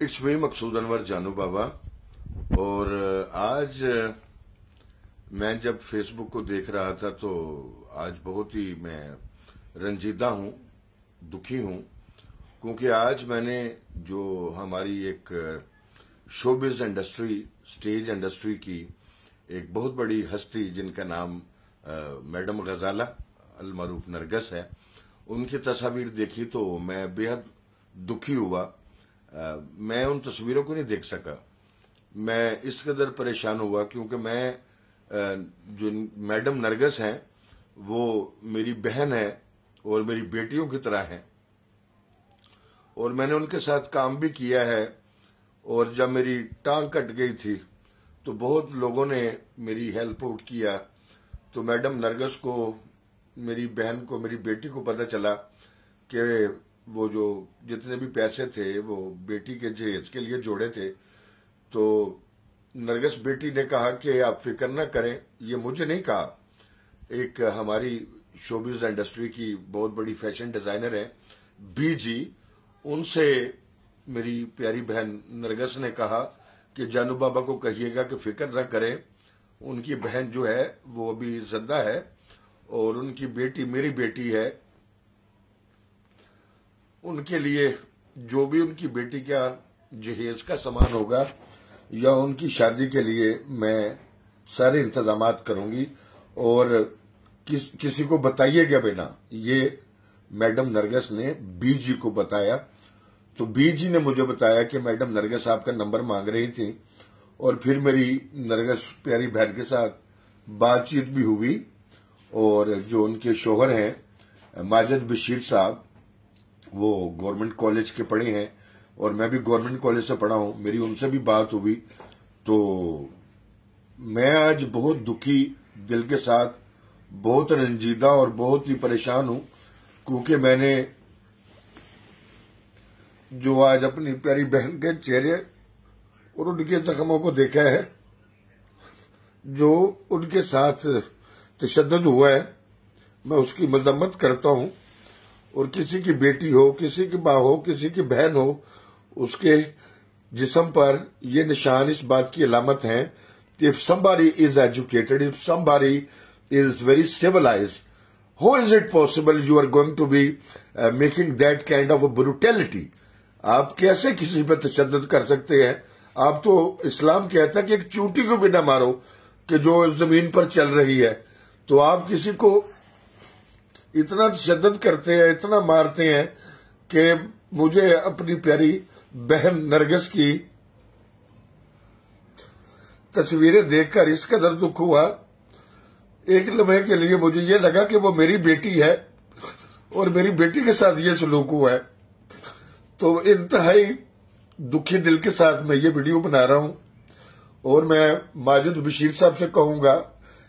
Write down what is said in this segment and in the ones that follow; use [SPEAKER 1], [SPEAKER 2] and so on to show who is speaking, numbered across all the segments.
[SPEAKER 1] It's me मकसूद अनवर जानू बाबा। और आज मैं जब फेसबुक को देख रहा था तो आज बहुत ही मैं रंजीदा हूं, दुखी हूं, क्योंकि आज मैंने जो हमारी एक शोबिज इंडस्ट्री, स्टेज इंडस्ट्री की एक बहुत बड़ी हस्ती जिनका नाम मैडम गजाला अल मरूफ नरगस है, उनकी तस्वीर देखी तो मैं बेहद दुखी हुआ। मैं उन तस्वीरों को नहीं देख सका। मैं इस कदर परेशान हुआ क्योंकि मैं जो मैडम नरगस हैं वो मेरी बहन है और मेरी बेटियों की तरह हैं, और मैंने उनके साथ काम भी किया है। और जब मेरी टांग कट गई थी तो बहुत लोगों ने मेरी हेल्प आउट किया। तो मैडम नरगस को, मेरी बहन को, मेरी बेटी को पता चला कि वो जो जितने भी पैसे थे वो बेटी के जहेज के लिए जोड़े थे। तो नरगस बेटी ने कहा कि आप फिक्र न करें, ये मुझे नहीं कहा, एक हमारी शोबिज इंडस्ट्री की बहुत बड़ी फैशन डिजाइनर है बीजी, उनसे मेरी प्यारी बहन नरगस ने कहा कि जानू बाबा को कहिएगा कि फिक्र न करें, उनकी बहन जो है वो अभी जिंदा है और उनकी बेटी मेरी बेटी है। उनके लिए जो भी उनकी बेटी का जहेज का सामान होगा या उनकी शादी के लिए मैं सारे इंतजामात करूंगी। और किसी को बताइएगा बिना, ये मैडम नरगस ने बीजी को बताया। तो बीजी ने मुझे बताया कि मैडम नरगस आपका नंबर मांग रही थी, और फिर मेरी नरगस प्यारी बहन के साथ बातचीत भी हुई। और जो उनके शोहर हैं माजिद बशीर साहब, वो गवर्नमेंट कॉलेज के पढ़े हैं और मैं भी गवर्नमेंट कॉलेज से पढ़ा हूं, मेरी उनसे भी बात हुई। तो मैं आज बहुत दुखी दिल के साथ, बहुत रंजीदा और बहुत ही परेशान हूं, क्योंकि मैंने जो आज अपनी प्यारी बहन के चेहरे और उनके जख्मों को देखा है, जो उनके साथ तशद्दुद हुआ है, मैं उसकी मजम्मत करता हूं। और किसी की बेटी हो, किसी की माँ हो, किसी की बहन हो, उसके जिस्म पर ये निशान इस बात की अलामत है कि if somebody is educated, if somebody is very civilized, how is it possible you are going to be making that kind of a brutality? आप कैसे किसी पर तशद्दुद कर सकते हैं? आप तो इस्लाम कहता है कि एक चूंटी को भी ना मारो कि जो जमीन पर चल रही है। तो आप किसी को इतना तशद्दुद करते हैं, इतना मारते हैं कि मुझे अपनी प्यारी बहन नरगस की तस्वीरें देखकर इस कदर दुख हुआ। एक लम्हे के लिए मुझे ये लगा कि वो मेरी बेटी है और मेरी बेटी के साथ ये सलूक हुआ है। तो इंतहाई दुखी दिल के साथ मैं ये वीडियो बना रहा हूं। और मैं माजिद बशीर साहब से कहूंगा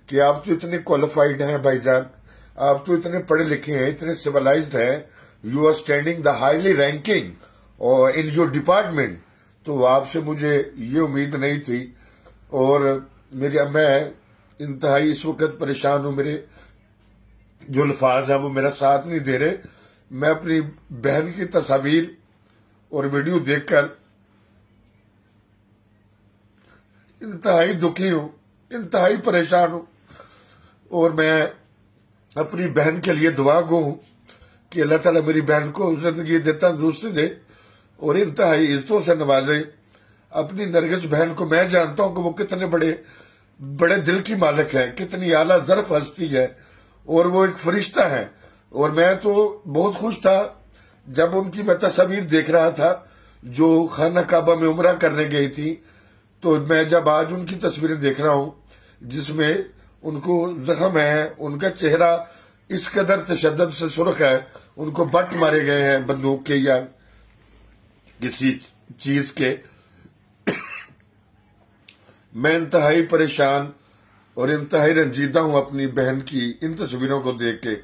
[SPEAKER 1] कि आप तो इतने क्वालिफाइड हैं भाईजान, आप तो इतने पढ़े लिखे हैं, इतने सिविलाइज्ड हैं, you are standing the highly ranking और इन योर डिपार्टमेंट। तो आपसे मुझे ये उम्मीद नहीं थी। और मैं इंतहाई इस वक्त परेशान हूं, मेरे जो अल्फाज हैं वो मेरा साथ नहीं दे रहे। मैं अपनी बहन की तस्वीर और वीडियो देखकर इंतहाई दुखी हूं, इंतहाई परेशान हूं। और मैं अपनी बहन के लिए दुआ गो हूं कि अल्लाह ताला मेरी बहन को जिंदगी दे, तंदुरुस्ती दे और इंतहाई इज्जतों से नवाजे। अपनी नरगिस बहन को मैं जानता हूं कि वो कितने बड़े दिल की मालिक है, कितनी आला ज़र्फ हस्ती है, और वो एक फरिश्ता है। और मैं तो बहुत खुश था जब उनकी मैं तस्वीर देख रहा था जो खाना काबा में उमरा करने गई थी। तो मैं जब आज उनकी तस्वीरें देख रहा हूं जिसमें उनको जख्म है, उनका चेहरा इस कदर तशद्दुद से सुर्ख है, उनको बट मारे गए हैं बंदूक के या किसी चीज के। मैं इंतहाई परेशान और इंतहाई रंजीदा हूं अपनी बहन की इन तस्वीरों को देख के।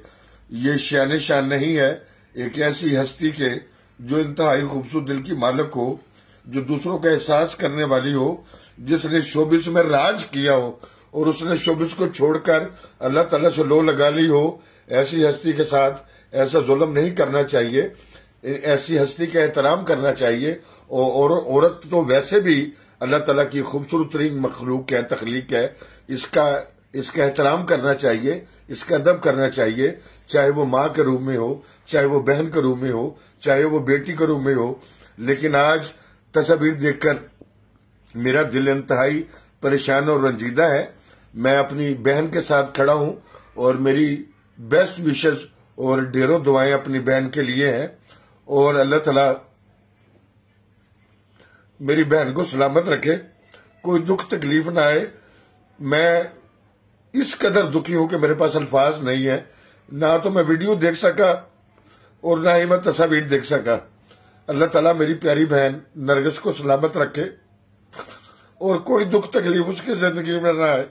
[SPEAKER 1] ये शान शान नहीं है एक ऐसी हस्ती के जो इंतहाई खूबसूरत दिल की मालिक हो, जो दूसरों का एहसास करने वाली हो, जिसने शोबिस में राज किया हो और उसने शोबिस को छोड़कर अल्लाह ताला से लो लगा ली हो। ऐसी हस्ती के साथ ऐसा जुल्म नहीं करना चाहिए। ایسی ہستی کا احترام کرنا چاہیے، اور عورت تو ویسے بھی اللہ تعالیٰ کی خوبصورت ترین مخلوق ہے، تخلیق ہے، اس کا احترام کرنا چاہیے، اس کا ادب کرنا چاہیے، چاہے وہ ماں کے روپ میں ہو، چاہے وہ بہن کے روپ میں ہو، چاہے وہ بیٹی کے روپ میں ہو۔ لیکن آج تصاویر دیکھ کر میرا دل انتہائی پریشان اور رنجیدہ ہے۔ میں اپنی بہن کے ساتھ کھڑا ہوں اور میری بیسٹ وشز اور ڈھیروں دعائیں اپنی بہن کے لیے ہیں، اور اللہ تعالیٰ میری بہن کو سلامت رکھے، کوئی دکھ تکلیف نہ آئے۔ میں اس قدر دکھی ہوں کہ میرے پاس الفاظ نہیں ہے، نہ تو میں ویڈیو دیکھ سکا اور نہ ہی میں تصاویر دیکھ سکا۔ اللہ تعالیٰ میری پیاری بہن نرگس کو سلامت رکھے اور کوئی دکھ تکلیف اس کی زندگی میں نہ آئے۔